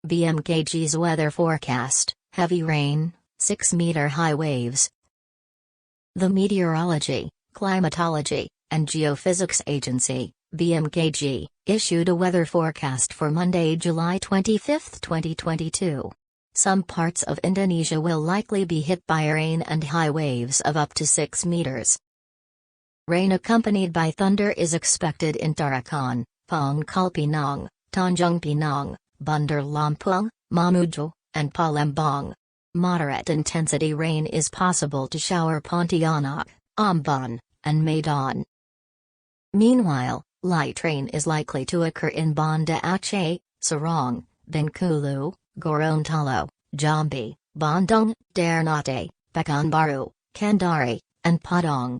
BMKG's weather forecast: heavy rain, 6-meter high waves. The Meteorology, Climatology, and Geophysics Agency, BMKG, issued a weather forecast for Monday, July 25, 2022. Some parts of Indonesia will likely be hit by rain and high waves of up to 6 meters. Rain accompanied by thunder is expected in Tarakan, Pangkal Pinang, Tanjung Pinang, Bandar Lampung, Mamuju, and Palembang. Moderate intensity rain is possible to shower Pontianak, Ambon, and Medan. Meanwhile, light rain is likely to occur in Banda Aceh, Sorong, Bengkulu, Gorontalo, Jambi, Bandung, Ternate, Pekanbaru, Kendari, and Padang.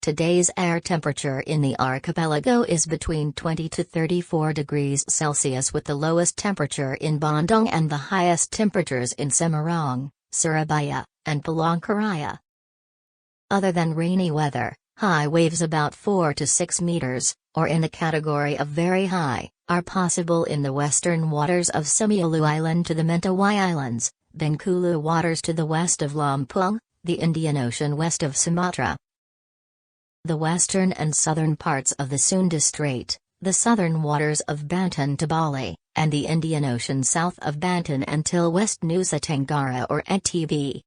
Today's air temperature in the archipelago is between 20 to 34 degrees Celsius, with the lowest temperature in Bandung and the highest temperatures in Semarang, Surabaya, and Palangkaraya. Other than rainy weather, high waves about 4 to 6 meters, or in the category of very high, are possible in the western waters of Simeulue Island to the Mentawai Islands, Bengkulu waters to the west of Lampung, the Indian Ocean west of Sumatra, the western and southern parts of the Sunda Strait, the southern waters of Banten to Bali, and the Indian Ocean south of Banten until West Nusa Tenggara or Ntb.